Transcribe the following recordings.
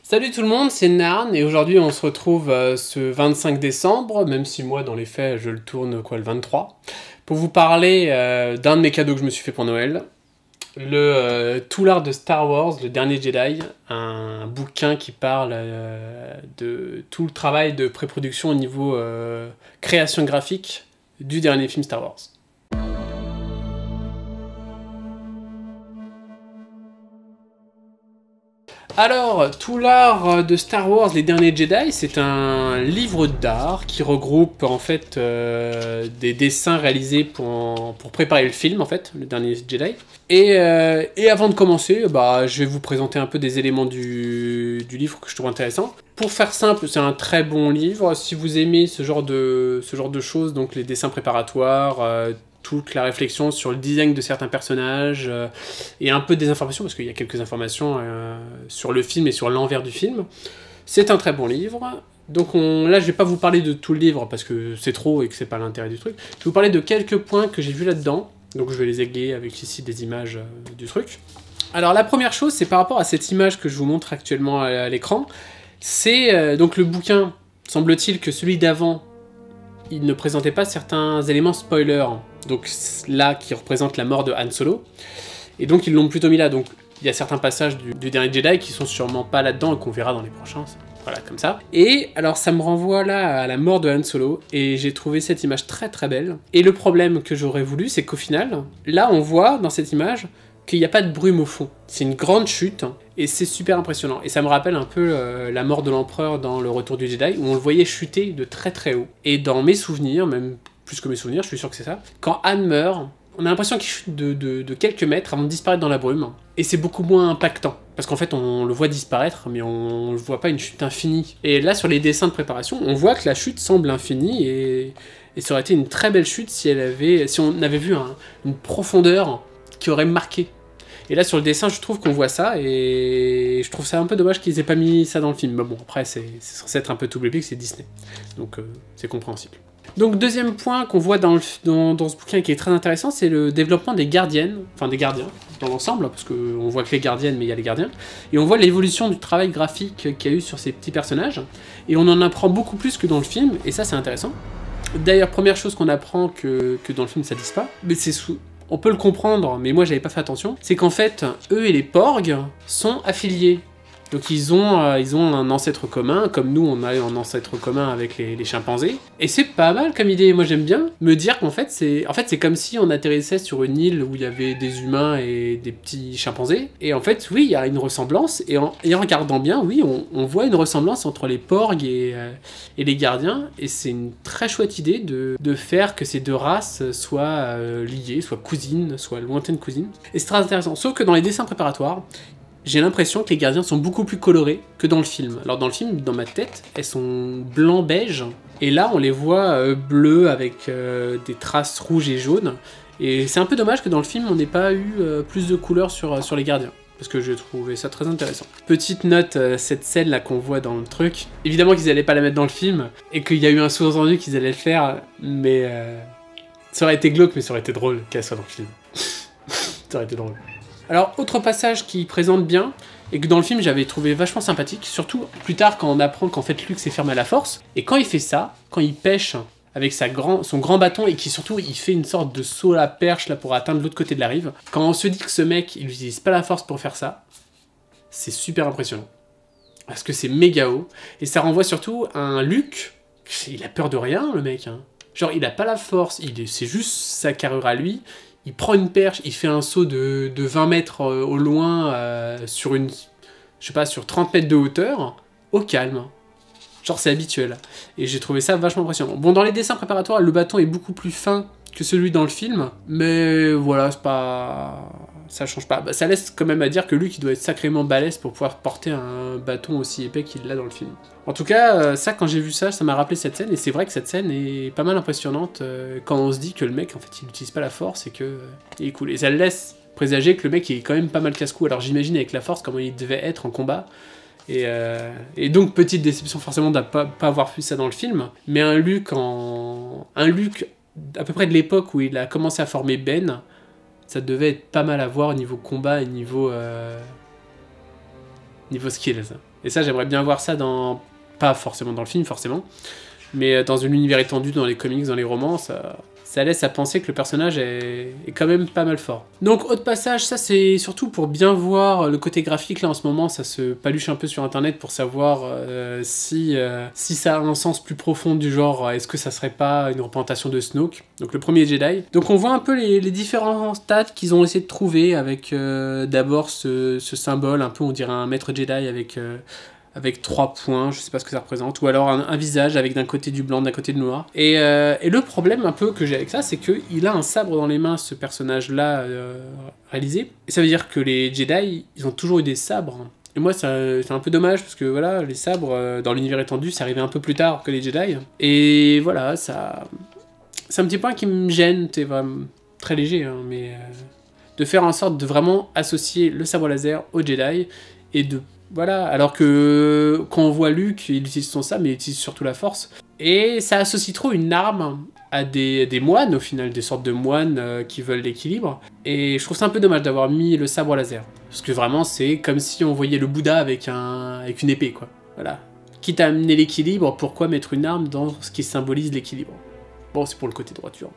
Salut tout le monde, c'est Narn et aujourd'hui on se retrouve ce 25 décembre, même si moi dans les faits je le tourne le 23, pour vous parler d'un de mes cadeaux que je me suis fait pour Noël, le Tout l'art de Star Wars, le dernier Jedi, un bouquin qui parle de tout le travail de pré-production au niveau création graphique du dernier film Star Wars. Alors, Tout l'art de Star Wars, les derniers Jedi, c'est un livre d'art qui regroupe en fait des dessins réalisés pour préparer le film, en fait, le dernier Jedi. Et avant de commencer, je vais vous présenter un peu des éléments du livre que je trouve intéressant. Pour faire simple, c'est un très bon livre. Si vous aimez ce genre de choses, donc les dessins préparatoires, toute la réflexion sur le design de certains personnages et un peu des informations, parce qu'il y a quelques informations sur le film et sur l'envers du film. C'est un très bon livre. Donc là, je vais pas vous parler de tout le livre parce que c'est trop et que c'est pas l'intérêt du truc. Je vais vous parler de quelques points que j'ai vus là-dedans. Donc je vais les égayer avec ici des images du truc. Alors la première chose, c'est par rapport à cette image que je vous montre actuellement à l'écran. C'est donc le bouquin, semble-t-il que celui d'avant, il ne présentait pas certains éléments spoilers. Donc là, qui représente la mort de Han Solo. Et donc ils l'ont plutôt mis là. Donc il y a certains passages du dernier Jedi qui sont sûrement pas là-dedans et qu'on verra dans les prochains. Voilà, comme ça. Et alors ça me renvoie là à la mort de Han Solo. Et j'ai trouvé cette image très très belle. Et le problème que j'aurais voulu, c'est qu'au final, là on voit dans cette image qu'il n'y a pas de brume au fond. C'est une grande chute, et c'est super impressionnant. Et ça me rappelle un peu la mort de l'empereur dans Le Retour du Jedi, où on le voyait chuter de très très haut. Et dans mes souvenirs, même plus que mes souvenirs, je suis sûr que c'est ça, quand Han meurt, on a l'impression qu'il chute de quelques mètres avant de disparaître dans la brume. Et c'est beaucoup moins impactant. Parce qu'en fait, on le voit disparaître, mais on ne voit pas une chute infinie. Et là, sur les dessins de préparation, on voit que la chute semble infinie, et ça aurait été une très belle chute si on avait vu une profondeur qui aurait marqué. Et là, sur le dessin, je trouve qu'on voit ça, et je trouve ça un peu dommage qu'ils aient pas mis ça dans le film. Mais bon, après, c'est censé être un peu tout public, c'est Disney. Donc, c'est compréhensible. Donc, deuxième point qu'on voit dans ce bouquin qui est très intéressant, c'est le développement des gardiennes, enfin des gardiens, dans l'ensemble, parce qu'on voit que les gardiennes, mais il y a les gardiens. Et on voit l'évolution du travail graphique qu'il y a eu sur ces petits personnages. Et on en apprend beaucoup plus que dans le film, et ça, c'est intéressant. D'ailleurs, première chose qu'on apprend que dans le film, ça dise pas, mais c'est on peut le comprendre, mais moi j'avais pas fait attention, c'est qu'en fait, eux et les porgs sont affiliés. Donc ils ont un ancêtre commun, comme nous on a un ancêtre commun avec les chimpanzés. Et c'est pas mal comme idée, moi j'aime bien me dire qu'en fait c'est comme si on atterrissait sur une île où il y avait des humains et des petits chimpanzés. Et en fait oui, il y a une ressemblance, et en regardant bien, oui, on voit une ressemblance entre les porgs et les gardiens. Et c'est une très chouette idée de faire que ces deux races soient liées, soient cousines, soient lointaines cousines. Et c'est très intéressant, sauf que dans les dessins préparatoires, j'ai l'impression que les gardiens sont beaucoup plus colorés que dans le film. Alors dans le film, dans ma tête, elles sont blanc-beige, et là on les voit bleus avec des traces rouges et jaunes. Et c'est un peu dommage que dans le film on n'ait pas eu plus de couleurs sur les gardiens, parce que je trouvais ça très intéressant. Petite note, cette scène là qu'on voit dans le truc, évidemment qu'ils allaient pas la mettre dans le film, et qu'il y a eu un sous-entendu qu'ils allaient le faire, mais ça aurait été glauque, mais ça aurait été drôle qu'elle soit dans le film. Ça aurait été drôle. Alors, autre passage qui présente bien, et que dans le film j'avais trouvé vachement sympathique, surtout plus tard quand on apprend qu'en fait Luke s'est fermé à la force, et quand il fait ça, quand il pêche avec son grand bâton, et qui surtout il fait une sorte de saut à la perche là pour atteindre l'autre côté de la rive, quand on se dit que ce mec il n'utilise pas la force pour faire ça, c'est super impressionnant. Parce que c'est méga haut, et ça renvoie surtout à un Luke, il a peur de rien le mec, hein. Genre il a pas la force, c'est juste sa carrure à lui. Il prend une perche, il fait un saut de 20 mètres au loin sur sur 30 mètres de hauteur, au calme. Genre c'est habituel. Et j'ai trouvé ça vachement impressionnant. Bon, dans les dessins préparatoires, le bâton est beaucoup plus fin que celui dans le film, mais voilà, c'est pas... ça change pas. Ça laisse quand même à dire que Luke il doit être sacrément balèze pour pouvoir porter un bâton aussi épais qu'il l'a dans le film. En tout cas, ça, quand j'ai vu ça, ça m'a rappelé cette scène, et c'est vrai que cette scène est pas mal impressionnante quand on se dit que le mec, en fait, il n'utilise pas la force et que il est cool. Et ça le laisse présager que le mec il est quand même pas mal casse-cou. Alors j'imagine avec la force comment il devait être en combat. Et donc, petite déception forcément de pas avoir vu ça dans le film, mais un Luke à peu près de l'époque où il a commencé à former Ben, ça devait être pas mal à voir au niveau combat et niveau skills. Et ça, j'aimerais bien voir ça dans... Pas forcément dans le film, forcément, mais dans un univers étendu, dans les comics, dans les romans, ça laisse à penser que le personnage est quand même pas mal fort. Donc, autre passage, ça c'est surtout pour bien voir le côté graphique. Là, en ce moment, ça se paluche un peu sur Internet pour savoir si ça a un sens plus profond du genre, est-ce que ça serait pas une représentation de Snoke, donc le premier Jedi. Donc, on voit un peu les différents stades qu'ils ont essayé de trouver, avec d'abord ce symbole, un peu, on dirait un maître Jedi avec 3 points, je sais pas ce que ça représente, ou alors un visage avec d'un côté du blanc, d'un côté du noir. Et le problème un peu que j'ai avec ça, c'est qu'il a un sabre dans les mains, ce personnage-là réalisé. Et ça veut dire que les Jedi, ils ont toujours eu des sabres. Et moi, c'est un peu dommage, parce que voilà, les sabres, dans l'univers étendu, c'est arrivé un peu plus tard que les Jedi. Et voilà, ça... C'est un petit point qui me gêne, c'est vraiment très léger, hein, mais... de faire en sorte de vraiment associer le sabre laser au Jedi, et de... Voilà, alors que quand on voit Luke, il utilise son sabre, mais il utilise surtout la force. Et ça associe trop une arme à des moines, au final, des sortes de moines qui veulent l'équilibre. Et je trouve ça un peu dommage d'avoir mis le sabre laser. Parce que vraiment, c'est comme si on voyait le Bouddha avec une épée, quoi. Voilà. Quitte à amener l'équilibre, pourquoi mettre une arme dans ce qui symbolise l'équilibre? Bon, c'est pour le côté droiture.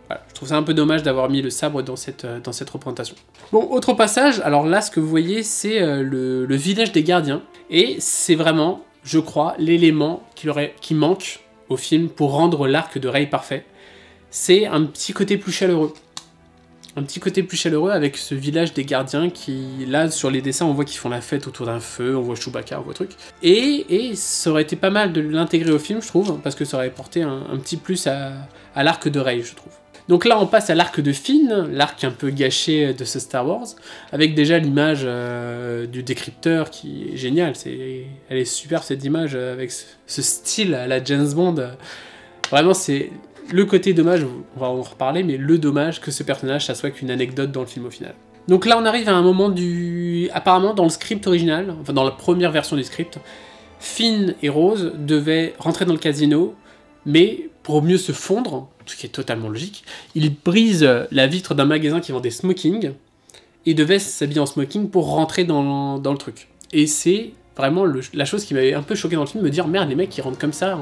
Voilà, je trouve ça un peu dommage d'avoir mis le sabre dans cette représentation. Bon, autre passage, alors là, ce que vous voyez, c'est le village des gardiens. Et c'est vraiment, je crois, l'élément qui manque au film pour rendre l'arc de Rey parfait. C'est un petit côté plus chaleureux. Un petit côté plus chaleureux avec ce village des gardiens qui, là, sur les dessins, on voit qu'ils font la fête autour d'un feu, on voit Chewbacca, on voit truc. Et ça aurait été pas mal de l'intégrer au film, je trouve, parce que ça aurait porté un petit plus à l'arc de Rey, je trouve. Donc là, on passe à l'arc de Finn, l'arc un peu gâché de ce Star Wars, avec déjà l'image du décrypteur qui est géniale. Elle est super, cette image, avec ce style à la James Bond. Vraiment, c'est le côté dommage, on va en reparler, mais le dommage que ce personnage, ça soit qu'une anecdote dans le film au final. Donc là, on arrive à un moment apparemment, dans le script original, enfin dans la première version du script, Finn et Rose devaient rentrer dans le casino, mais pour mieux se fondre, ce qui est totalement logique, ils brisent la vitre d'un magasin qui vend des smokings, et devaient s'habiller en smoking pour rentrer dans le truc. Et c'est vraiment la chose qui m'avait un peu choqué dans le film, me dire, merde, les mecs, ils rentrent comme ça,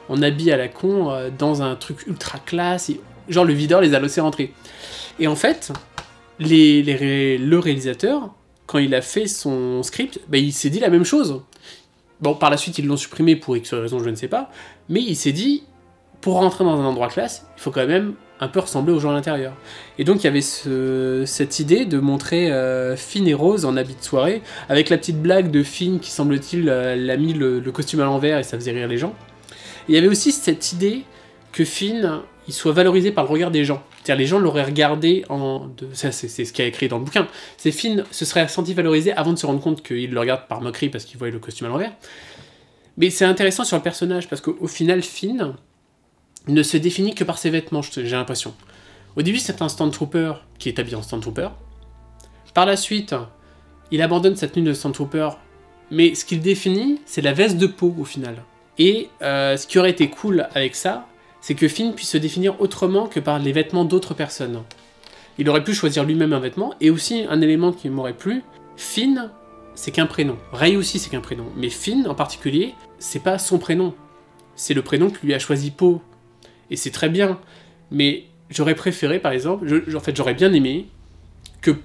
en habit à la con, dans un truc ultra classe, et, genre le videur les a laissés rentrer. Et en fait, le réalisateur, quand il a fait son script, bah, il s'est dit la même chose. Bon, par la suite, ils l'ont supprimé pour X raison, je ne sais pas, mais il s'est dit, pour rentrer dans un endroit classe, il faut quand même un peu ressembler aux gens à l'intérieur. Et donc, il y avait cette idée de montrer Finn et Rose en habit de soirée, avec la petite blague de Finn qui, semble-t-il, l'a mis le costume à l'envers et ça faisait rire les gens. Et il y avait aussi cette idée que Finn, il soit valorisé par le regard des gens. C'est-à-dire, les gens l'auraient regardé ça, c'est ce qu'il y a écrit dans le bouquin. C'est Finn se serait senti valorisé avant de se rendre compte qu'il le regarde par moquerie parce qu'il voyait le costume à l'envers. Mais c'est intéressant sur le personnage, parce qu'au final, Finn ne se définit que par ses vêtements, j'ai l'impression. Au début, c'est un Stormtrooper qui est habillé en Stormtrooper. Par la suite, il abandonne sa tenue de Stormtrooper, mais ce qu'il définit, c'est la veste de peau, au final. Et ce qui aurait été cool avec ça, c'est que Finn puisse se définir autrement que par les vêtements d'autres personnes. Il aurait pu choisir lui-même un vêtement, et aussi un élément qui m'aurait plu, Finn, c'est qu'un prénom. Rey aussi, c'est qu'un prénom. Mais Finn, en particulier, c'est pas son prénom. C'est le prénom que lui a choisi Poe. Et c'est très bien. Mais j'aurais préféré, par exemple, en fait, j'aurais bien aimé que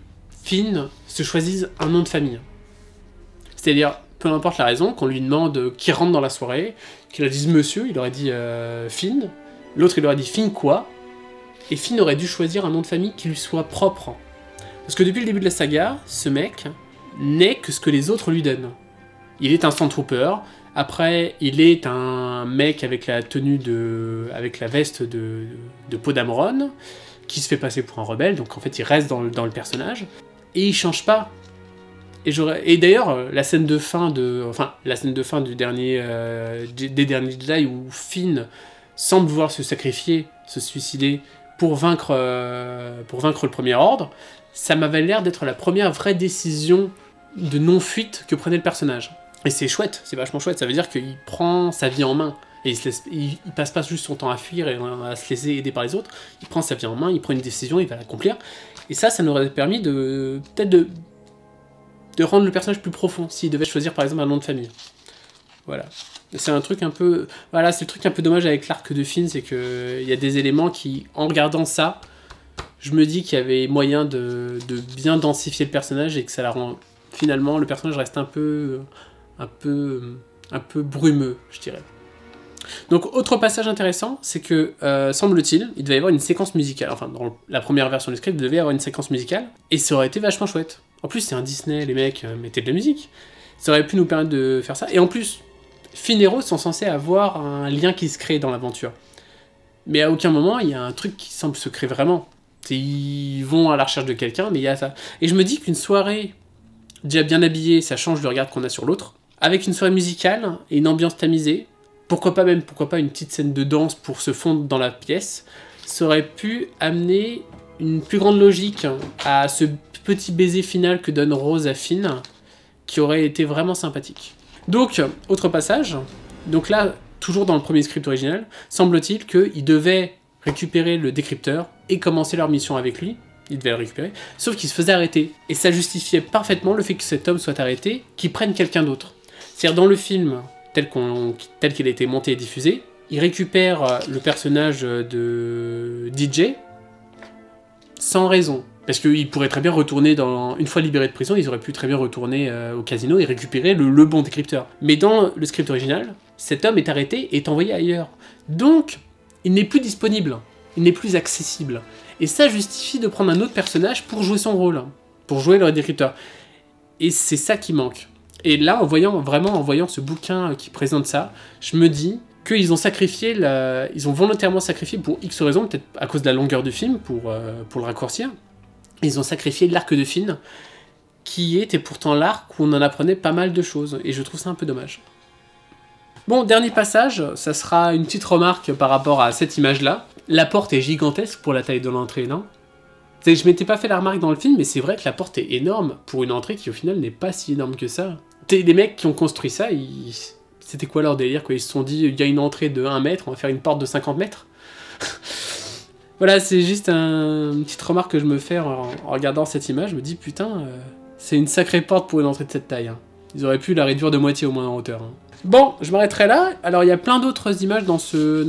Finn se choisisse un nom de famille. C'est-à-dire, peu importe la raison, qu'on lui demande qui rentre dans la soirée, qu'il a dit monsieur, il aurait dit Finn. L'autre, il aurait dit Finn quoi. Et Finn aurait dû choisir un nom de famille qui lui soit propre. Parce que depuis le début de la saga, ce mec n'est que ce que les autres lui donnent. Il est un Stormtrooper, après il est un mec avec la tenue avec la veste de Poe Dameron, qui se fait passer pour un rebelle, donc en fait il reste dans le personnage, et il change pas. Et d'ailleurs, la scène de fin du dernier, des derniers Jedi, où Finn semble vouloir se sacrifier, se suicider, pour vaincre le Premier Ordre, ça m'avait l'air d'être la première vraie décision de non-fuite que prenait le personnage. Et c'est chouette, c'est vachement chouette, ça veut dire qu'il prend sa vie en main. Et il passe pas juste son temps à fuir et à se laisser aider par les autres, il prend sa vie en main, il prend une décision, il va l'accomplir. Et ça nous aurait permis peut-être de rendre le personnage plus profond, s'il devait choisir par exemple un nom de famille. Voilà. C'est un truc un peu... Voilà, c'est le truc un peu dommage avec l'arc de Finn, c'est qu'il y a des éléments qui, en regardant ça, je me dis qu'il y avait moyen de bien densifier le personnage et que ça la rend... Finalement, le personnage reste un peu brumeux, je dirais. Donc, autre passage intéressant, c'est que, semble-t-il, il devait y avoir une séquence musicale. Enfin, dans la première version du script, il devait y avoir une séquence musicale, et ça aurait été vachement chouette. En plus, c'est un Disney, les mecs mettaient de la musique. Ça aurait pu nous permettre de faire ça. Et en plus, Finn et Rose sont censés avoir un lien qui se crée dans l'aventure. Mais à aucun moment, il y a un truc qui semble se créer vraiment. Ils vont à la recherche de quelqu'un, mais il y a ça. Et je me dis qu'une soirée déjà bien habillée, ça change le regard qu'on a sur l'autre. Avec une soirée musicale et une ambiance tamisée, pourquoi pas une petite scène de danse pour se fondre dans la pièce, ça aurait pu amener une plus grande logique à ce petit baiser final que donne Rose à Finn, qui aurait été vraiment sympathique. Donc, autre passage, donc là, toujours dans le premier script original, semble-t-il qu'ils devaient récupérer le décrypteur et commencer leur mission avec lui, ils devaient le récupérer, sauf qu'il se faisait arrêter, et ça justifiait parfaitement le fait que cet homme soit arrêté, qu'il prenne quelqu'un d'autre. C'est-à-dire dans le film, tel qu'il a été monté et diffusé, il récupère le personnage de DJ sans raison. Parce qu'il pourrait très bien retourner une fois libéré de prison, ils auraient pu très bien retourner au casino et récupérer le bon décrypteur. Mais dans le script original, cet homme est arrêté et est envoyé ailleurs. Donc, il n'est plus disponible, il n'est plus accessible. Et ça justifie de prendre un autre personnage pour jouer son rôle, pour jouer le décrypteur. Et c'est ça qui manque. Et là, en voyant ce bouquin qui présente ça, je me dis qu'ils ont sacrifié, ils ont volontairement sacrifié pour X raisons, peut-être à cause de la longueur du film, pour le raccourcir, ils ont sacrifié l'arc de Finn, qui était pourtant l'arc où on en apprenait pas mal de choses, et je trouve ça un peu dommage. Bon, dernier passage, ça sera une petite remarque par rapport à cette image-là. La porte est gigantesque pour la taille de l'entrée, non ? Je m'étais pas fait la remarque dans le film, mais c'est vrai que la porte est énorme pour une entrée qui au final n'est pas si énorme que ça. Les mecs qui ont construit ça, c'était quoi leur délire, quoi ? Ils se sont dit, il y a une entrée de 1 mètre, on va faire une porte de 50 mètres. Voilà, c'est juste une petite remarque que je me fais en regardant cette image. Je me dis, putain, c'est une sacrée porte pour une entrée de cette taille. Hein. Ils auraient pu la réduire de moitié au moins en hauteur. Hein. Bon, je m'arrêterai là. Alors, il y a plein d'autres images dans ce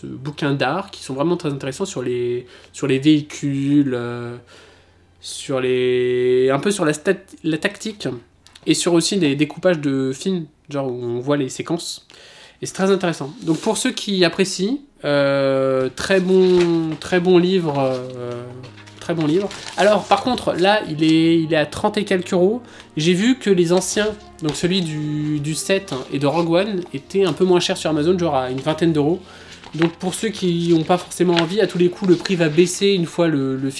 bouquin d'art qui sont vraiment très intéressants sur les véhicules, un peu sur la tactique, et sur aussi des découpages de films, genre où on voit les séquences. Et c'est très intéressant. Donc pour ceux qui apprécient, très bon livre. Très bon livre. Alors par contre, là, il est à 30 et quelques euros. J'ai vu que les anciens, donc celui du 7 et de Rogue One, étaient un peu moins chers sur Amazon, genre à une vingtaine d'euros. Donc pour ceux qui n'ont pas forcément envie, à tous les coups, le prix va baisser une fois une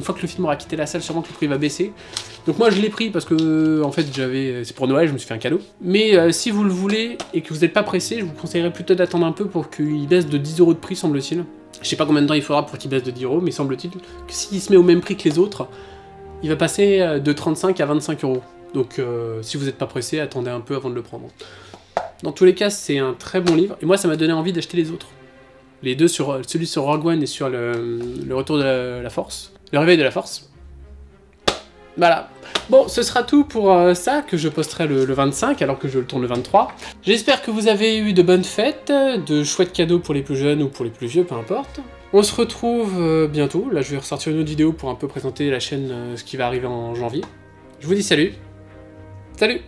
fois que le film aura quitté la salle, sûrement que le prix va baisser. Donc moi je l'ai pris parce que en fait c'est pour Noël, je me suis fait un cadeau. Mais si vous le voulez et que vous n'êtes pas pressé, je vous conseillerais plutôt d'attendre un peu pour qu'il baisse de 10 euros de prix, semble-t-il. Je sais pas combien de temps il faudra pour qu'il baisse de 10 euros, mais semble-t-il que s'il se met au même prix que les autres, il va passer de 35 à 25 euros. Donc si vous n'êtes pas pressé, attendez un peu avant de le prendre. Dans tous les cas, c'est un très bon livre, et moi ça m'a donné envie d'acheter les autres. Les deux, celui sur Rogue One et sur le retour de la Force. Le réveil de la Force. Voilà. Bon, ce sera tout pour ça, que je posterai le 25, alors que je le tourne le 23. J'espère que vous avez eu de bonnes fêtes, de chouettes cadeaux pour les plus jeunes ou pour les plus vieux, peu importe. On se retrouve bientôt. Là, je vais ressortir une autre vidéo pour un peu présenter la chaîne, ce qui va arriver en janvier. Je vous dis salut. Salut!